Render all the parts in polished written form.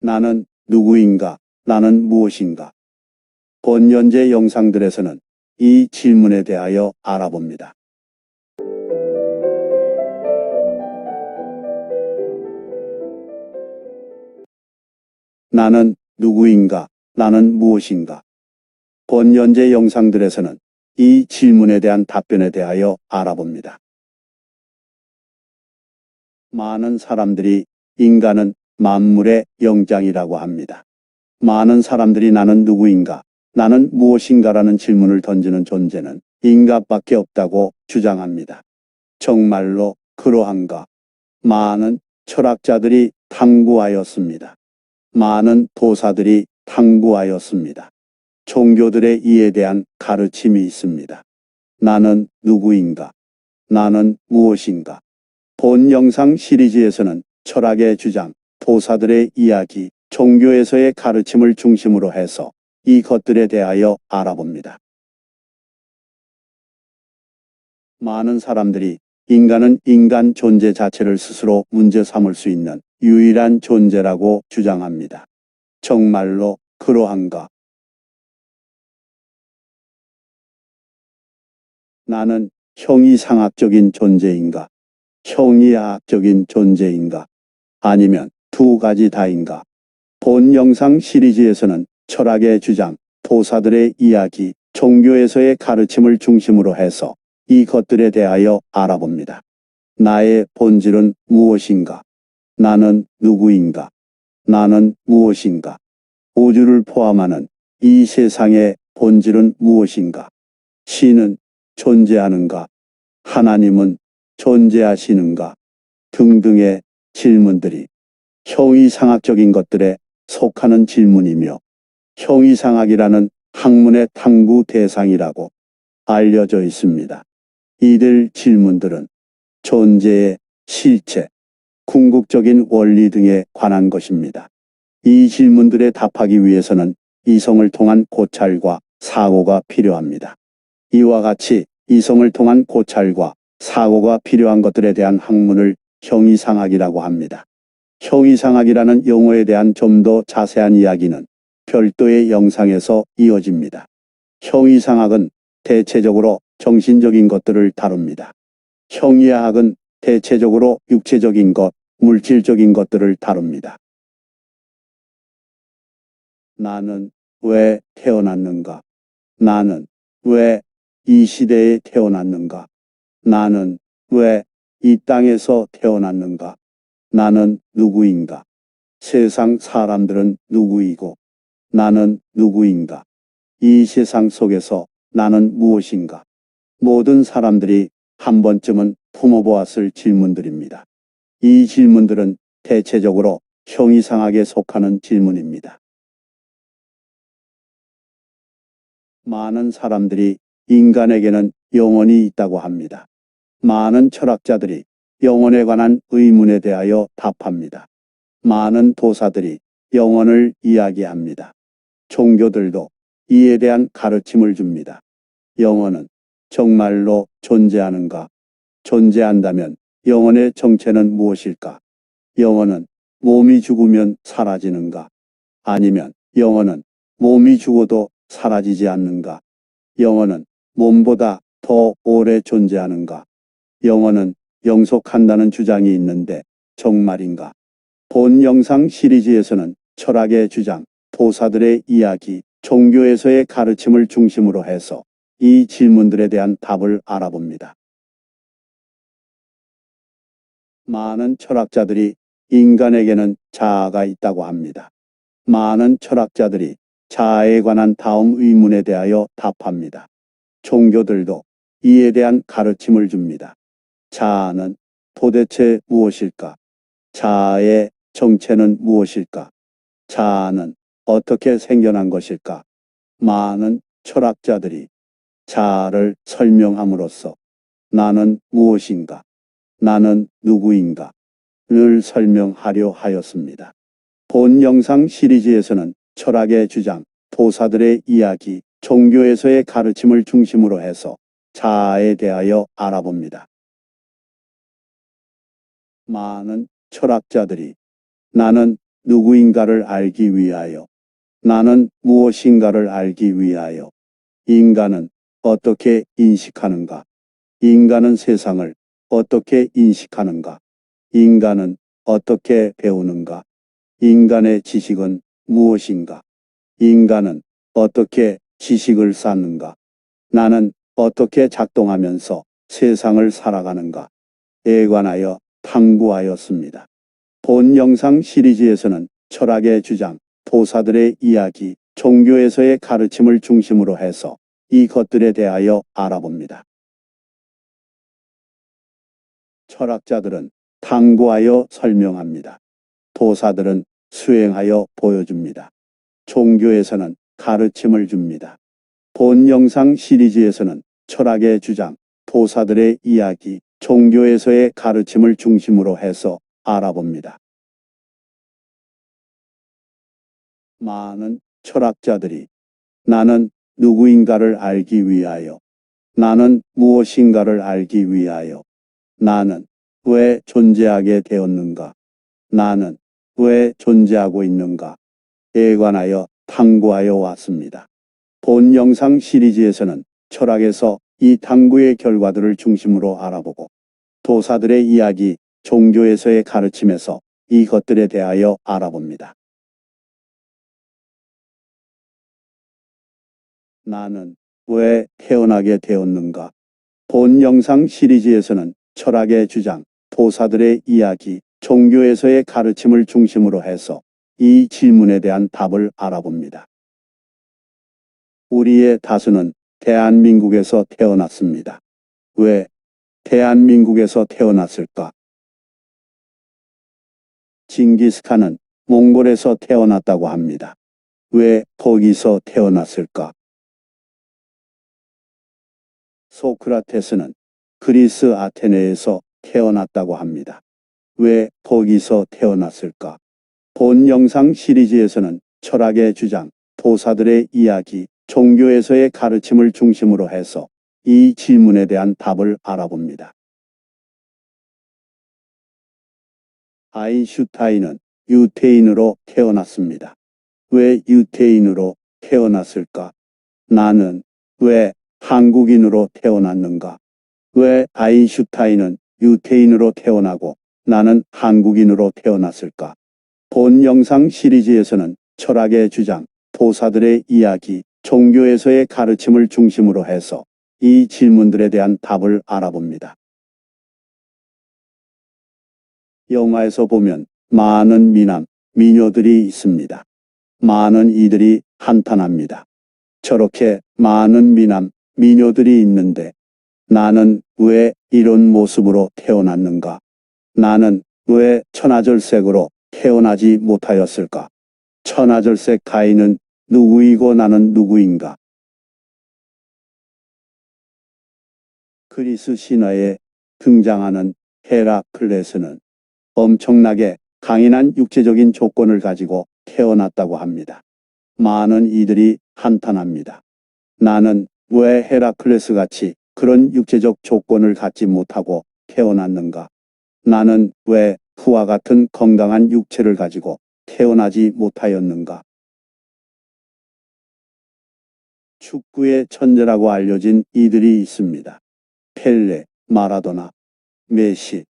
나는 누구인가? 나는 무엇인가? 본 현재 영상들에서는 이 질문에 대하여 알아봅니다. 나는 누구인가? 나는 무엇인가? 본 현재 영상들에서는 이 질문에 대한 답변에 대하여 알아봅니다. 많은 사람들이 인간은 만물의 영장이라고 합니다. 많은 사람들이 나는 누구인가? 나는 무엇인가라는 질문을 던지는 존재는 인간밖에 없다고 주장합니다. 정말로 그러한가? 많은 철학자들이 탐구하였습니다. 많은 도사들이 탐구하였습니다. 종교들의 이에 대한 가르침이 있습니다. 나는 누구인가? 나는 무엇인가? 본 영상 시리즈에서는 철학의 주장, 도사들의 이야기, 종교에서의 가르침을 중심으로 해서 이것들에 대하여 알아봅니다. 많은 사람들이 인간은 인간 존재 자체를 스스로 문제 삼을 수 있는 유일한 존재라고 주장합니다. 정말로 그러한가? 나는 형이상학적인 존재인가? 형이하학적인 존재인가? 아니면 두 가지 다인가? 본 영상 시리즈에서는 철학의 주장, 도사들의 이야기, 종교에서의 가르침을 중심으로 해서 이것들에 대하여 알아봅니다. 나의 본질은 무엇인가? 나는 누구인가? 나는 무엇인가? 우주를 포함하는 이 세상의 본질은 무엇인가? 신은 존재하는가? 하나님은 존재하시는가? 등등의 질문들이 형이상학적인 것들에 속하는 질문이며 형이상학이라는 학문의 탐구 대상이라고 알려져 있습니다. 이들 질문들은 존재의 실체, 궁극적인 원리 등에 관한 것입니다. 이 질문들에 답하기 위해서는 이성을 통한 고찰과 사고가 필요합니다. 이와 같이 이성을 통한 고찰과 사고가 필요한 것들에 대한 학문을 형이상학이라고 합니다. 형이상학이라는 용어에 대한 좀 더 자세한 이야기는 별도의 영상에서 이어집니다. 형이상학은 대체적으로 정신적인 것들을 다룹니다. 형이하학은 대체적으로 육체적인 것, 물질적인 것들을 다룹니다. 나는 왜 태어났는가? 나는 왜 이 시대에 태어났는가? 나는 왜 이 땅에서 태어났는가? 나는 누구인가? 세상 사람들은 누구이고 나는 누구인가? 이 세상 속에서 나는 무엇인가? 모든 사람들이 한 번쯤은 품어보았을 질문들입니다. 이 질문들은 대체적으로 형이상학에 속하는 질문입니다. 많은 사람들이 인간에게는 영혼이 있다고 합니다. 많은 철학자들이 영혼에 관한 의문에 대하여 답합니다. 많은 도사들이 영혼을 이야기합니다. 종교들도 이에 대한 가르침을 줍니다. 영혼은 정말로 존재하는가? 존재한다면 영혼의 정체는 무엇일까? 영혼은 몸이 죽으면 사라지는가? 아니면 영혼은 몸이 죽어도 사라지지 않는가? 영혼은 몸보다 더 오래 존재하는가? 영혼은 영속한다는 주장이 있는데 정말인가? 본 영상 시리즈에서는 철학의 주장, 도사들의 이야기, 종교에서의 가르침을 중심으로 해서 이 질문들에 대한 답을 알아봅니다. 많은 철학자들이 인간에게는 자아가 있다고 합니다. 많은 철학자들이 자아에 관한 다음 의문에 대하여 답합니다. 종교들도 이에 대한 가르침을 줍니다. 자아는 도대체 무엇일까? 자아의 정체는 무엇일까? 자아는 어떻게 생겨난 것일까? 많은 철학자들이 자아를 설명함으로써 나는 무엇인가? 나는 누구인가? 를 설명하려 하였습니다. 본 영상 시리즈에서는 철학의 주장, 도사들의 이야기, 종교에서의 가르침을 중심으로 해서 자아에 대하여 알아봅니다. 많은 철학자들이 나는 누구인가를 알기 위하여. 나는 무엇인가를 알기 위하여. 인간은 어떻게 인식하는가? 인간은 세상을 어떻게 인식하는가? 인간은 어떻게 배우는가? 인간의 지식은 무엇인가? 인간은 어떻게 지식을 쌓는가? 나는 어떻게 작동하면서 세상을 살아가는가? 에 관하여 탐구하였습니다. 본 영상 시리즈에서는 철학의 주장, 도사들의 이야기, 종교에서의 가르침을 중심으로 해서 이것들에 대하여 알아봅니다. 철학자들은 탐구하여 설명합니다. 도사들은 수행하여 보여줍니다. 종교에서는 가르침을 줍니다. 본 영상 시리즈에서는 철학의 주장, 도사들의 이야기, 종교에서의 가르침을 중심으로 해서 알아봅니다. 많은 철학자들이 나는 누구인가를 알기 위하여, 나는 무엇인가를 알기 위하여, 나는 왜 존재하게 되었는가, 나는 왜 존재하고 있는가에 관하여 탐구하여 왔습니다. 본 영상 시리즈에서는 철학에서 이 탐구의 결과들을 중심으로 알아보고 도사들의 이야기, 종교에서의 가르침에서 이것들에 대하여 알아봅니다. 나는 왜 태어나게 되었는가? 본 영상 시리즈에서는 철학의 주장, 도사들의 이야기, 종교에서의 가르침을 중심으로 해서 이 질문에 대한 답을 알아봅니다. 우리의 다수는 대한민국에서 태어났습니다. 왜 대한민국에서 태어났을까? 징기스칸은 몽골에서 태어났다고 합니다. 왜 거기서 태어났을까? 소크라테스는 그리스 아테네에서 태어났다고 합니다. 왜 거기서 태어났을까? 본 영상 시리즈에서는 철학의 주장, 도사들의 이야기, 종교에서의 가르침을 중심으로 해서 이 질문에 대한 답을 알아봅니다. 아인슈타인은 유태인으로 태어났습니다. 왜 유태인으로 태어났을까? 나는 왜 한국인으로 태어났는가? 왜 아인슈타인은 유태인으로 태어나고 나는 한국인으로 태어났을까? 본 영상 시리즈에서는 철학의 주장, 도사들의 이야기, 종교에서의 가르침을 중심으로 해서 이 질문들에 대한 답을 알아봅니다. 영화에서 보면 많은 미남, 미녀들이 있습니다. 많은 이들이 한탄합니다. 저렇게 많은 미남, 미녀들이 있는데 나는 왜 이런 모습으로 태어났는가? 나는 왜 천하절색으로 태어나지 못하였을까? 천하절색 가인은 누구이고 나는 누구인가? 그리스 신화에 등장하는 헤라클레스는 엄청나게 강인한 육체적인 조건을 가지고 태어났다고 합니다. 많은 이들이 한탄합니다. 나는 왜 헤라클레스 같이 그런 육체적 조건을 갖지 못하고 태어났는가? 나는 왜 그와 같은 건강한 육체를 가지고 태어나지 못하였는가? 축구의 천재라고 알려진 이들이 있습니다. 펠레, 마라도나, 메시.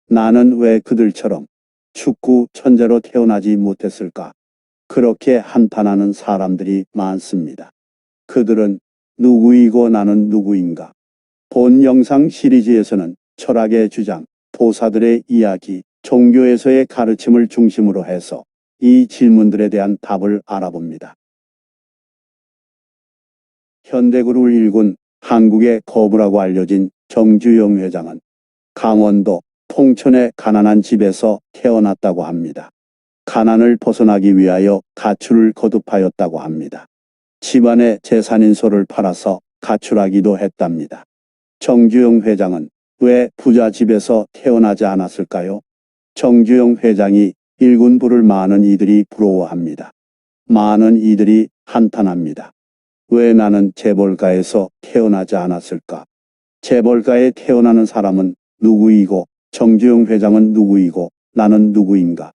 나는 왜 그들처럼 축구 천재로 태어나지 못했을까? 그렇게 한탄하는 사람들이 많습니다. 그들은 누구이고 나는 누구인가? 본 영상 시리즈에서는 철학의 주장, 도사들의 이야기, 종교에서의 가르침을 중심으로 해서 이 질문들에 대한 답을 알아봅니다. 현대구를 일군 한국의 거부라고 알려진 정주영 회장은 강원도 통천의 가난한 집에서 태어났다고 합니다. 가난을 벗어나기 위하여 가출을 거듭하였다고 합니다. 집안의 재산인소를 팔아서 가출하기도 했답니다. 정주영 회장은 왜 부자 집에서 태어나지 않았을까요? 정주영 회장이 일군 부를 많은 이들이 부러워합니다. 많은 이들이 한탄합니다. 왜 나는 재벌가에서 태어나지 않았을까? 재벌가에 태어나는 사람은 누구이고 정주영 회장은 누구이고 나는 누구인가?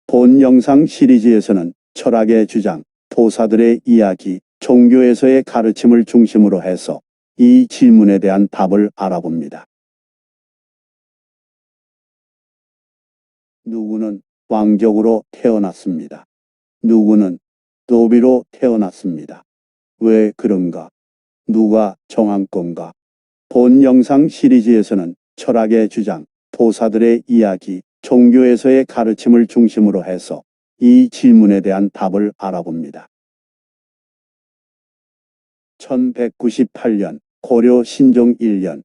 본 영상 시리즈에서는 철학의 주장, 도사들의 이야기, 종교에서의 가르침을 중심으로 해서 이 질문에 대한 답을 알아봅니다. 누구는 왕족으로 태어났습니다. 누구는 노비로 태어났습니다. 왜 그런가? 누가 정한 건가? 본 영상 시리즈에서는 철학의 주장, 도사들의 이야기, 종교에서의 가르침을 중심으로 해서 이 질문에 대한 답을 알아봅니다. 1198년 고려 신종 1년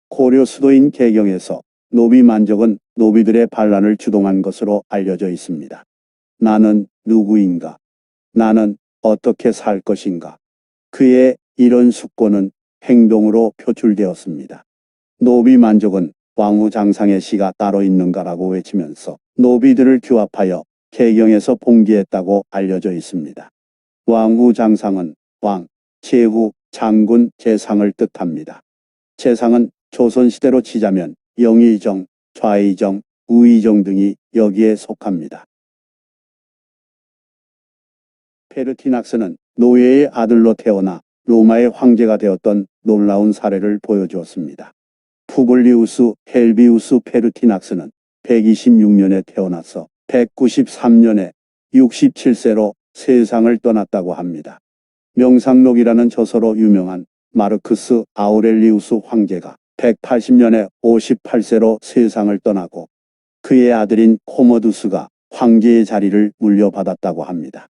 고려 수도인 개경에서 노비 만족은 노비들의 반란을 주동한 것으로 알려져 있습니다. 나는 누구인가? 나는 어떻게 살 것인가? 그의 이런 숙고는 행동으로 표출되었습니다. 노비 만족은 왕후장상의 시가 따로 있는가라고 외치면서 노비들을 규합하여 개경에서 봉기했다고 알려져 있습니다. 왕후장상은 왕, 제후, 장군, 재상을 뜻합니다. 재상은 조선시대로 치자면 영의정, 좌의정, 우의정 등이 여기에 속합니다. 페르티낙스는 노예의 아들로 태어나 로마의 황제가 되었던 놀라운 사례를 보여주었습니다. 푸블리우스 헬비우스 페르티낙스는 126년에 태어나서 193년에 67세로 세상을 떠났다고 합니다. 명상록이라는 저서로 유명한 마르크스 아우렐리우스 황제가 180년에 58세로 세상을 떠나고 그의 아들인 코모두스가 황제의 자리를 물려받았다고 합니다.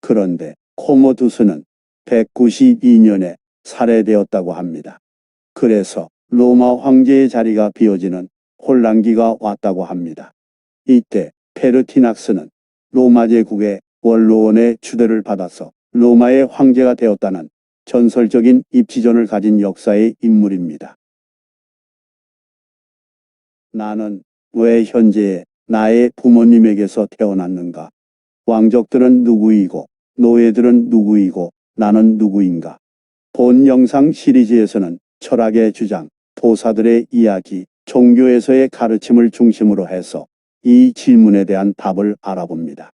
그런데 코모두스는 192년에 살해되었다고 합니다. 그래서 로마 황제의 자리가 비어지는 혼란기가 왔다고 합니다. 이때 페르티낙스는 로마 제국의 원로원의 추대를 받아서 로마의 황제가 되었다는 전설적인 입지전을 가진 역사의 인물입니다. 나는 왜 현재의 나의 부모님에게서 태어났는가? 왕족들은 누구이고 노예들은 누구이고 나는 누구인가? 본 영상 시리즈에서는 철학의 주장, 도사들의 이야기, 종교에서의 가르침을 중심으로 해서 이 질문에 대한 답을 알아봅니다.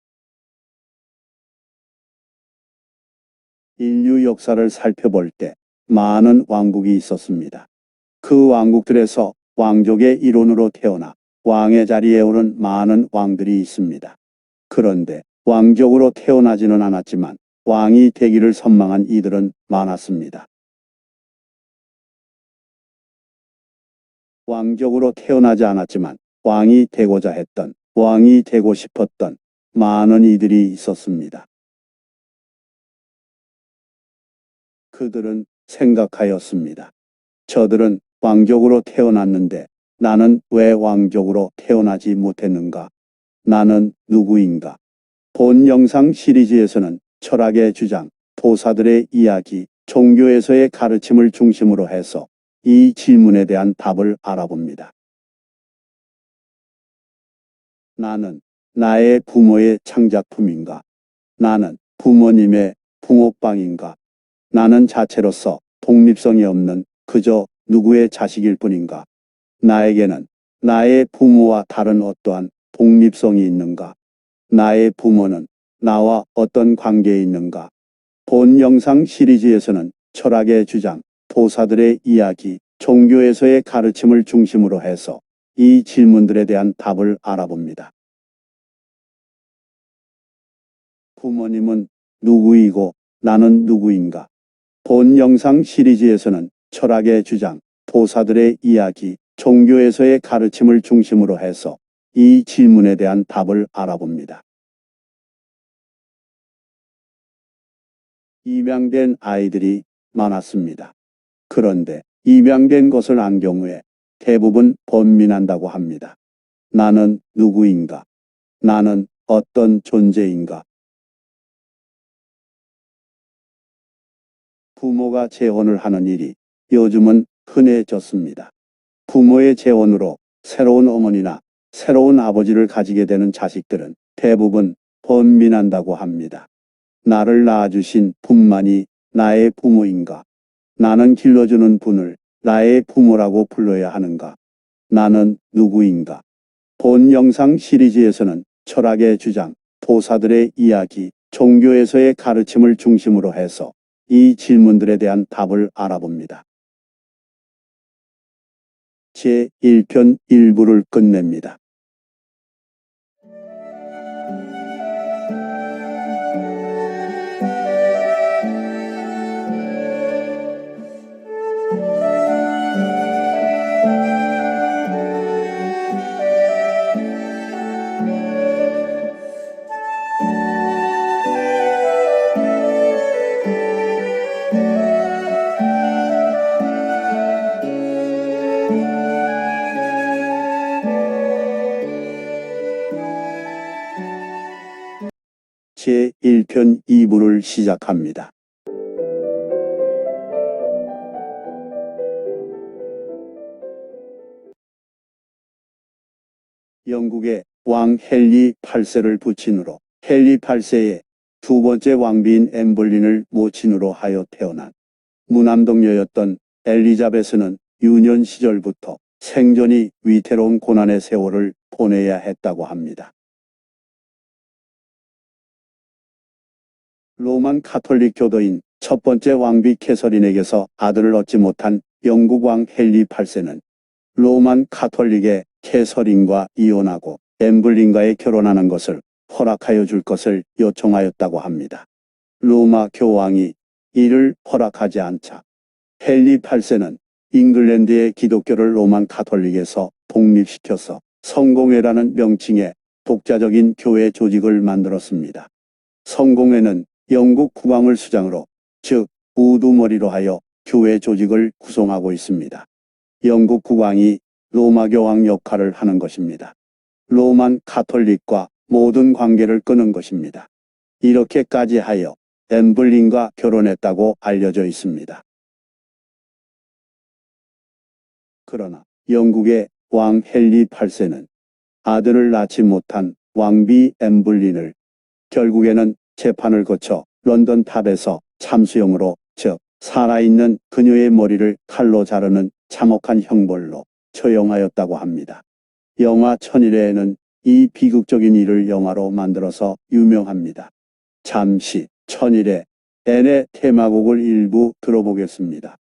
인류 역사를 살펴볼 때 많은 왕국이 있었습니다. 그 왕국들에서 왕족의 일원으로 태어나 왕의 자리에 오른 많은 왕들이 있습니다. 그런데 왕족으로 태어나지는 않았지만 왕이 되기를 선망한 이들은 많았습니다. 왕족으로 태어나지 않았지만 왕이 되고자 했던, 왕이 되고 싶었던 많은 이들이 있었습니다. 그들은 생각하였습니다. 저들은 왕족으로 태어났는데 나는 왜 왕족으로 태어나지 못했는가? 나는 누구인가? 본 영상 시리즈에서는 철학의 주장, 도사들의 이야기, 종교에서의 가르침을 중심으로 해서 이 질문에 대한 답을 알아봅니다. 나는 나의 부모의 창작품인가? 나는 부모님의 붕어빵인가? 나는 자체로서 독립성이 없는 그저 누구의 자식일 뿐인가? 나에게는 나의 부모와 다른 어떠한 독립성이 있는가? 나의 부모는 나와 어떤 관계에 있는가? 본 영상 시리즈에서는 철학의 주장, 도사들의 이야기, 종교에서의 가르침을 중심으로 해서 이 질문들에 대한 답을 알아봅니다. 부모님은 누구이고 나는 누구인가? 본 영상 시리즈에서는 철학의 주장, 도사들의 이야기, 종교에서의 가르침을 중심으로 해서 이 질문에 대한 답을 알아봅니다. 입양된 아이들이 많았습니다. 그런데 입양된 것을 안 경우에 대부분 번민한다고 합니다. 나는 누구인가? 나는 어떤 존재인가? 부모가 재혼을 하는 일이 요즘은 흔해졌습니다. 부모의 재혼으로 새로운 어머니나 새로운 아버지를 가지게 되는 자식들은 대부분 번민한다고 합니다. 나를 낳아주신 분만이 나의 부모인가? 나는 길러주는 분을 나의 부모라고 불러야 하는가? 나는 누구인가? 본 영상 시리즈에서는 철학의 주장, 도사들의 이야기, 종교에서의 가르침을 중심으로 해서 이 질문들에 대한 답을 알아봅니다. 제1편 1부를 끝냅니다. 제1편 2부를 시작합니다. 영국의 왕 헨리 8세를 부친으로 헨리 8세의 두 번째 왕비인 엠블린을 모친으로 하여 태어난 무남동녀였던 엘리자베스는 유년 시절부터 생전이 위태로운 고난의 세월을 보내야 했다고 합니다. 로만 카톨릭 교도인 첫 번째 왕비 캐서린에게서 아들을 얻지 못한 영국 왕 헨리 8세는 로만 카톨릭의 캐서린과 이혼하고 엠블린과의 결혼하는 것을 허락하여 줄 것을 요청하였다고 합니다. 로마 교황이 이를 허락하지 않자 헨리 8세는 잉글랜드의 기독교를 로만 카톨릭에서 독립시켜서 성공회라는 명칭의 독자적인 교회 조직을 만들었습니다. 성공회는 영국 국왕을 수장으로, 즉 우두머리로 하여 교회 조직을 구성하고 있습니다. 영국 국왕이 로마 교황 역할을 하는 것입니다. 로만 카톨릭과 모든 관계를 끊은 것입니다. 이렇게까지 하여 엠블린과 결혼했다고 알려져 있습니다. 그러나 영국의 왕 헨리 8세는 아들을 낳지 못한 왕비 엠블린을 결국에는 재판을 거쳐 런던 탑에서 참수형으로, 즉 살아있는 그녀의 머리를 칼로 자르는 참혹한 형벌로 처형하였다고 합니다. 영화 천일해에는 이 비극적인 일을 영화로 만들어서 유명합니다. 잠시 천일해 앤의 테마곡을 일부 들어보겠습니다.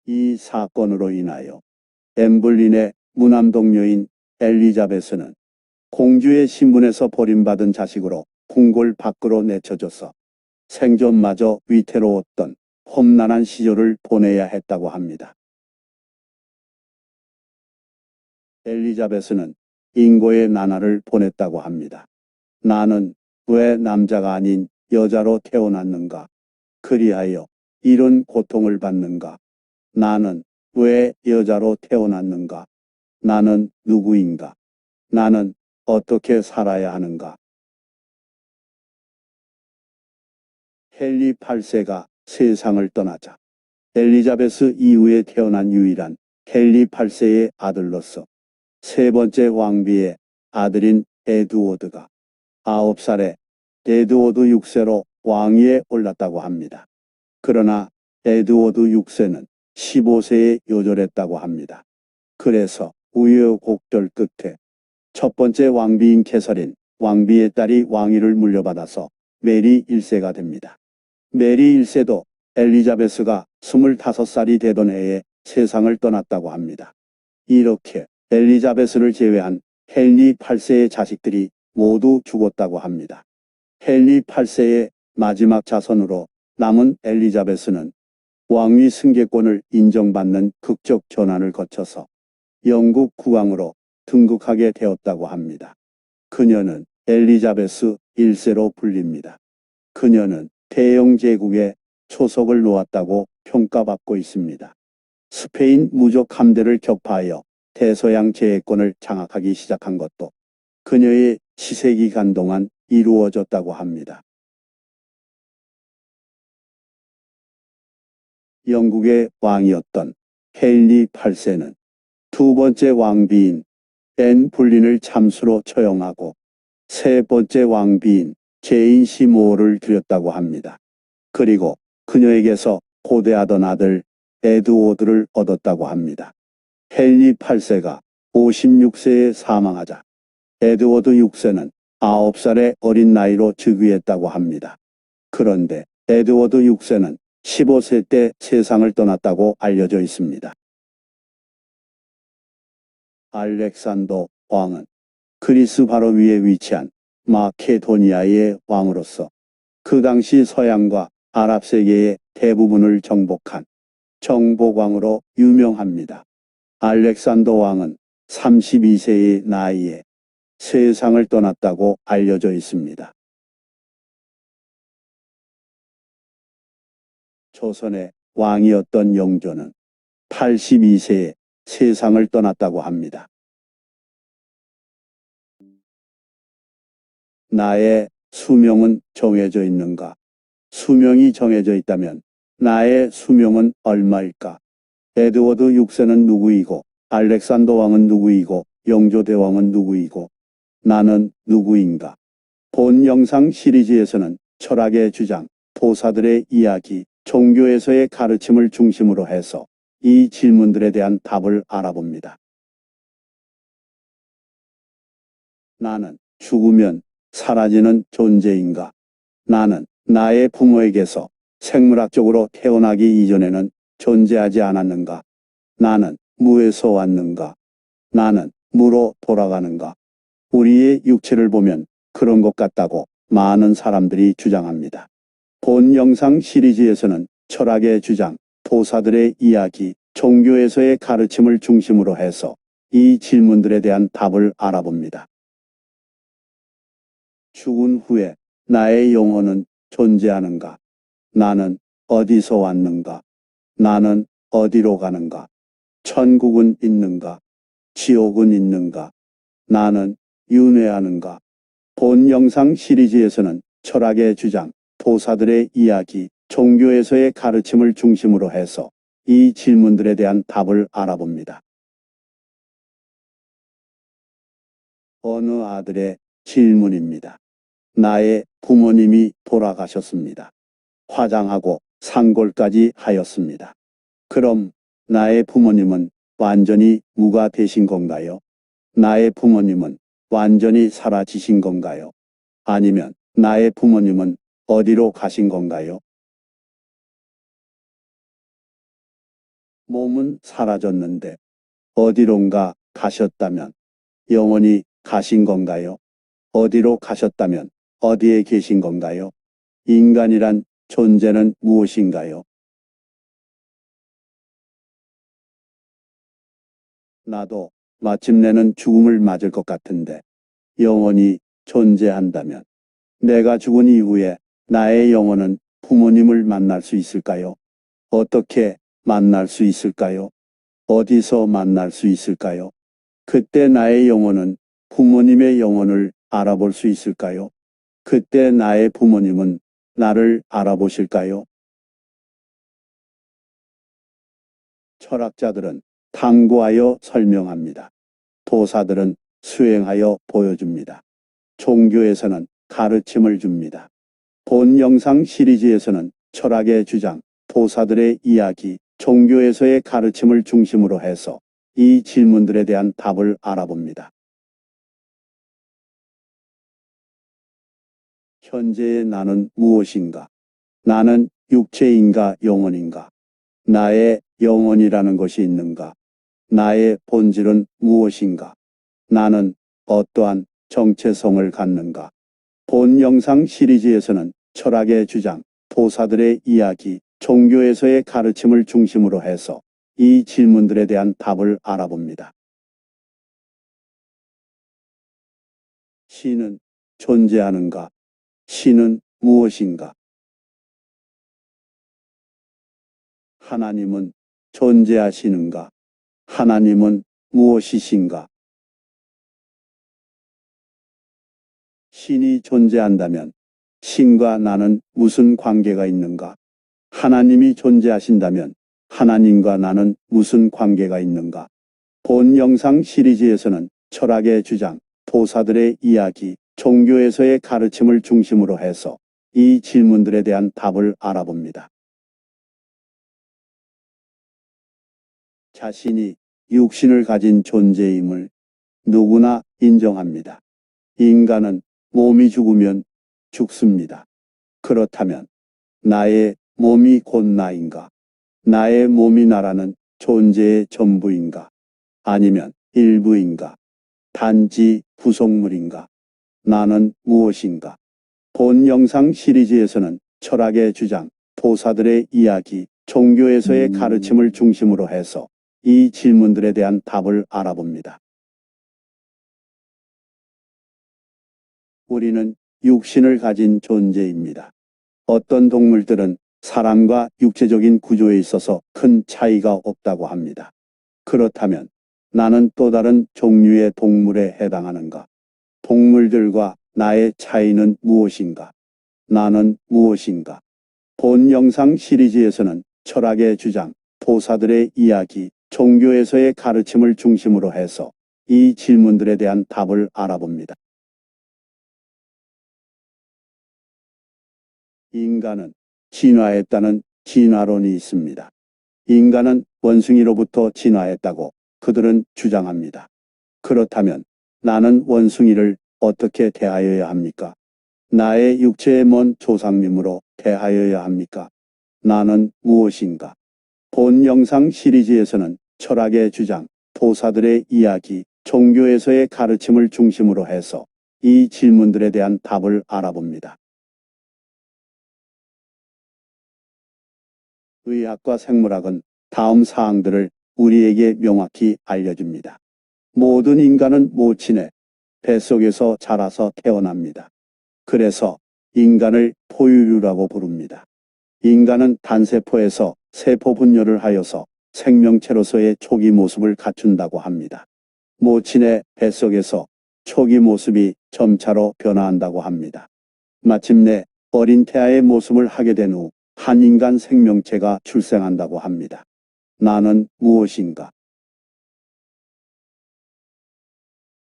이 사건으로 인하여 엠블린의 무남동녀인 엘리자베스는 공주의 신분에서 버림받은 자식으로 궁궐 밖으로 내쳐져서 생존마저 위태로웠던 험난한 시절을 보내야 했다고 합니다. 엘리자베스는 인고의 나날을 보냈다고 합니다. 나는 왜 남자가 아닌 여자로 태어났는가? 그리하여 이런 고통을 받는가? 나는 왜 여자로 태어났는가? 나는 누구인가? 나는 어떻게 살아야 하는가? 헨리 8세가 세상을 떠나자 엘리자베스 이후에 태어난 유일한 헨리 8세의 아들로서 세 번째 왕비의 아들인 에드워드가 9살에 에드워드 6세로 왕위에 올랐다고 합니다. 그러나 에드워드 6세는 15세에 요절했다고 합니다. 그래서 우여곡절 끝에 첫 번째 왕비인 캐서린 왕비의 딸이 왕위를 물려받아서 메리 1세가 됩니다. 메리 1세도 엘리자베스가 25살이 되던 해에 세상을 떠났다고 합니다. 이렇게 엘리자베스를 제외한 헨리 8세의 자식들이 모두 죽었다고 합니다. 헨리 8세의 마지막 자손으로 남은 엘리자베스는 왕위 승계권을 인정받는 극적 전환을 거쳐서 영국 국왕으로 등극하게 되었다고 합니다. 그녀는 엘리자베스 1세로 불립니다. 그녀는 대영 제국에 초석을 놓았다고 평가받고 있습니다. 스페인 무적 함대를 격파하여 대서양 제해권을 장악하기 시작한 것도 그녀의 치세기간 동안 이루어졌다고 합니다. 영국의 왕이었던 헨리 8세는 두 번째 왕비인 앤 불린을 참수로 처형하고 세 번째 왕비인 제인 시모어를 들였다고 합니다. 그리고 그녀에게서 고대하던 아들 에드워드를 얻었다고 합니다. 헨리 8세가 56세에 사망하자 에드워드 6세는 9살의 어린 나이로 즉위했다고 합니다. 그런데 에드워드 6세는 15세 때 세상을 떠났다고 알려져 있습니다. 알렉산더 왕은 그리스 바로 위에 위치한 마케도니아의 왕으로서 그 당시 서양과 아랍 세계의 대부분을 정복한 정복왕으로 유명합니다. 알렉산더 왕은 32세의 나이에 세상을 떠났다고 알려져 있습니다. 조선의 왕이었던 영조는 82세에 세상을 떠났다고 합니다. 나의 수명은 정해져 있는가? 수명이 정해져 있다면 나의 수명은 얼마일까? 에드워드 6세는 누구이고 알렉산더 왕은 누구이고 영조대왕은 누구이고 나는 누구인가? 본 영상 시리즈에서는 철학의 주장, 도사들의 이야기, 종교에서의 가르침을 중심으로 해서 이 질문들에 대한 답을 알아봅니다. 나는 죽으면 사라지는 존재인가? 나는 나의 부모에게서 생물학적으로 태어나기 이전에는 존재하지 않았는가? 나는 무에서 왔는가? 나는 무로 돌아가는가? 우리의 육체를 보면 그런 것 같다고 많은 사람들이 주장합니다. 본 영상 시리즈에서는 철학의 주장, 도사들의 이야기, 종교에서의 가르침을 중심으로 해서 이 질문들에 대한 답을 알아봅니다. 죽은 후에 나의 영혼은 존재하는가? 나는 어디서 왔는가? 나는 어디로 가는가? 천국은 있는가? 지옥은 있는가? 나는 윤회하는가? 본 영상 시리즈에서는 철학의 주장, 도사들의 이야기, 종교에서의 가르침을 중심으로 해서 이 질문들에 대한 답을 알아봅니다. 어느 아들의 질문입니다. 나의 부모님이 돌아가셨습니다. 화장하고 상골까지 하였습니다. 그럼 나의 부모님은 완전히 무가 되신 건가요? 나의 부모님은 완전히 사라지신 건가요? 아니면 나의 부모님은 어디로 가신 건가요? 몸은 사라졌는데 어디론가 가셨다면 영원히 가신 건가요? 어디로 가셨다면 어디에 계신 건가요? 인간이란 존재는 무엇인가요? 나도 마침내는 죽음을 맞을 것 같은데 영원히 존재한다면 내가 죽은 이후에 나의 영혼은 부모님을 만날 수 있을까요? 어떻게 만날 수 있을까요? 어디서 만날 수 있을까요? 그때 나의 영혼은 부모님의 영혼을 알아볼 수 있을까요? 그때 나의 부모님은 나를 알아보실까요? 철학자들은 탐구하여 설명합니다. 도사들은 수행하여 보여줍니다. 종교에서는 가르침을 줍니다. 본 영상 시리즈에서는 철학의 주장, 도사들의 이야기, 종교에서의 가르침을 중심으로 해서 이 질문들에 대한 답을 알아봅니다. 현재의 나는 무엇인가? 나는 육체인가 영혼인가? 나의 영혼이라는 것이 있는가? 나의 본질은 무엇인가? 나는 어떠한 정체성을 갖는가? 본 영상 시리즈에서는 철학의 주장, 도사들의 이야기, 종교에서의 가르침을 중심으로 해서 이 질문들에 대한 답을 알아봅니다. 신은 존재하는가? 신은 무엇인가? 하나님은 존재하시는가? 하나님은 무엇이신가? 신이 존재한다면 신과 나는 무슨 관계가 있는가? 하나님이 존재하신다면 하나님과 나는 무슨 관계가 있는가? 본 영상 시리즈에서는 철학의 주장, 도사들의 이야기, 종교에서의 가르침을 중심으로 해서 이 질문들에 대한 답을 알아봅니다. 자신이 육신을 가진 존재임을 누구나 인정합니다. 인간은 몸이 죽으면 죽습니다. 그렇다면 나의 몸이 곧 나인가? 나의 몸이 나라는 존재의 전부인가? 아니면 일부인가? 단지 부속물인가? 나는 무엇인가? 본 영상 시리즈에서는 철학의 주장, 도사들의 이야기, 종교에서의 가르침을 중심으로 해서 이 질문들에 대한 답을 알아봅니다. 우리는 육신을 가진 존재입니다. 어떤 동물들은 사람과 육체적인 구조에 있어서 큰 차이가 없다고 합니다. 그렇다면 나는 또 다른 종류의 동물에 해당하는가? 동물들과 나의 차이는 무엇인가? 나는 무엇인가? 본 영상 시리즈에서는 철학의 주장, 도사들의 이야기, 종교에서의 가르침을 중심으로 해서 이 질문들에 대한 답을 알아봅니다. 인간은 진화했다는 진화론이 있습니다. 인간은 원숭이로부터 진화했다고 그들은 주장합니다. 그렇다면 나는 원숭이를 어떻게 대하여야 합니까? 나의 육체의 먼 조상님으로 대하여야 합니까? 나는 무엇인가? 본 영상 시리즈에서는 철학의 주장, 도사들의 이야기, 종교에서의 가르침을 중심으로 해서 이 질문들에 대한 답을 알아봅니다. 의학과 생물학은 다음 사항들을 우리에게 명확히 알려줍니다. 모든 인간은 모친의 뱃속에서 자라서 태어납니다. 그래서 인간을 포유류라고 부릅니다. 인간은 단세포에서 세포 분열을 하여서 생명체로서의 초기 모습을 갖춘다고 합니다. 모친의 뱃속에서 초기 모습이 점차로 변화한다고 합니다. 마침내 어린 태아의 모습을 하게 된 후 한 인간 생명체가 출생한다고 합니다. 나는 무엇인가?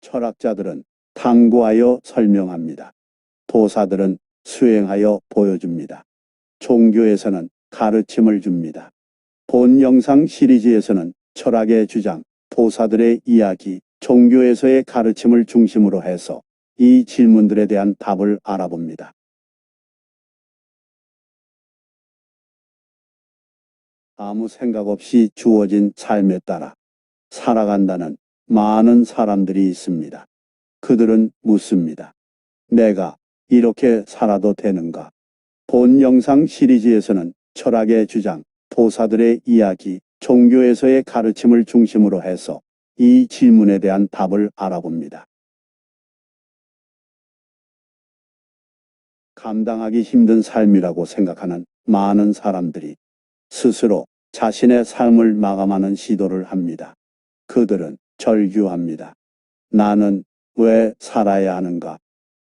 철학자들은 탐구하여 설명합니다. 도사들은 수행하여 보여줍니다. 종교에서는 가르침을 줍니다. 본 영상 시리즈에서는 철학의 주장, 도사들의 이야기, 종교에서의 가르침을 중심으로 해서 이 질문들에 대한 답을 알아봅니다. 아무 생각 없이 주어진 삶에 따라 살아간다는 많은 사람들이 있습니다. 그들은 묻습니다. 내가 이렇게 살아도 되는가? 본 영상 시리즈에서는 철학의 주장, 도사들의 이야기, 종교에서의 가르침을 중심으로 해서 이 질문에 대한 답을 알아봅니다. 감당하기 힘든 삶이라고 생각하는 많은 사람들이 스스로 자신의 삶을 마감하는 시도를 합니다. 그들은 절규합니다. 나는 왜 살아야 하는가?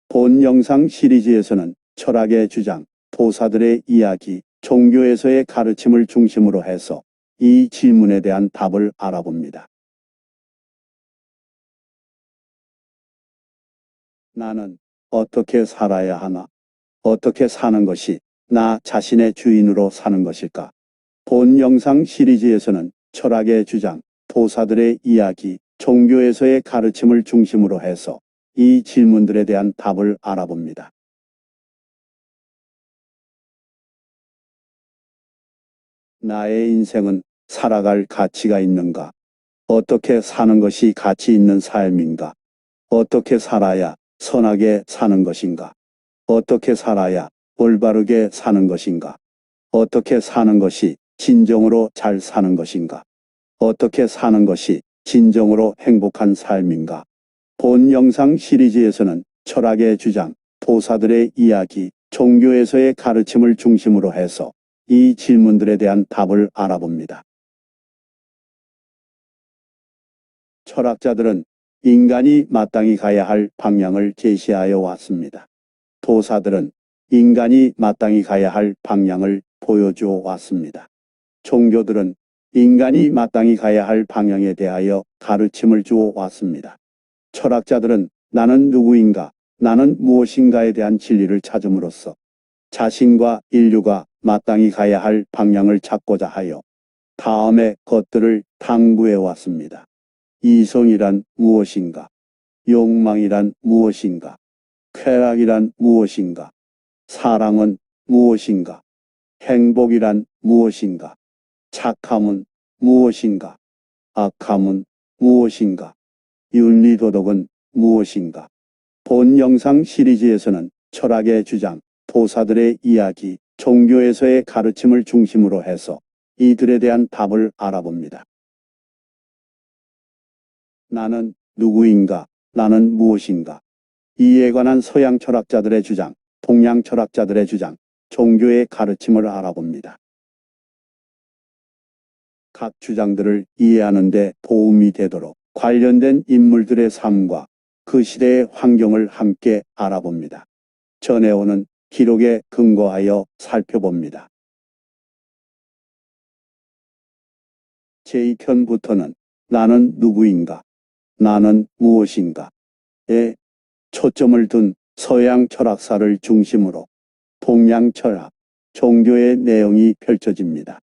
본 영상 시리즈에서는 철학의 주장, 도사들의 이야기, 종교에서의 가르침을 중심으로 해서 이 질문에 대한 답을 알아봅니다. 나는 어떻게 살아야 하나? 어떻게 사는 것이 나 자신의 주인으로 사는 것일까? 본 영상 시리즈에서는 철학의 주장, 도사들의 이야기, 종교에서의 가르침을 중심으로 해서 이 질문들에 대한 답을 알아봅니다. 나의 인생은 살아갈 가치가 있는가? 어떻게 사는 것이 가치 있는 삶인가? 어떻게 살아야 선하게 사는 것인가? 어떻게 살아야 올바르게 사는 것인가? 어떻게 사는 것이 진정으로 잘 사는 것인가? 어떻게 사는 것이 진정으로 행복한 삶인가? 본 영상 시리즈에서는 철학의 주장, 도사들의 이야기, 종교에서의 가르침을 중심으로 해서 이 질문들에 대한 답을 알아봅니다. 철학자들은 인간이 마땅히 가야 할 방향을 제시하여 왔습니다. 도사들은 인간이 마땅히 가야 할 방향을 보여주어 왔습니다. 종교들은 인간이 마땅히 가야 할 방향에 대하여 가르침을 주어 왔습니다. 철학자들은 나는 누구인가, 나는 무엇인가에 대한 진리를 찾음으로써 자신과 인류가 마땅히 가야 할 방향을 찾고자 하여 다음의 것들을 탐구해 왔습니다. 이성이란 무엇인가? 욕망이란 무엇인가? 쾌락이란 무엇인가? 사랑은 무엇인가? 행복이란 무엇인가? 착함은 무엇인가? 악함은 무엇인가? 윤리도덕은 무엇인가? 본 영상 시리즈에서는 철학의 주장, 도사들의 이야기, 종교에서의 가르침을 중심으로 해서 이들에 대한 답을 알아봅니다. 나는 누구인가? 나는 무엇인가? 이에 관한 서양 철학자들의 주장, 동양 철학자들의 주장, 종교의 가르침을 알아봅니다. 각 주장들을 이해하는 데 도움이 되도록 관련된 인물들의 삶과 그 시대의 환경을 함께 알아봅니다. 전해오는 기록에 근거하여 살펴봅니다. 제2편부터는 나는 누구인가? 나는 무엇인가?에 초점을 둔 서양 철학사를 중심으로 동양 철학, 종교의 내용이 펼쳐집니다.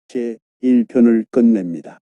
제1편을 끝냅니다.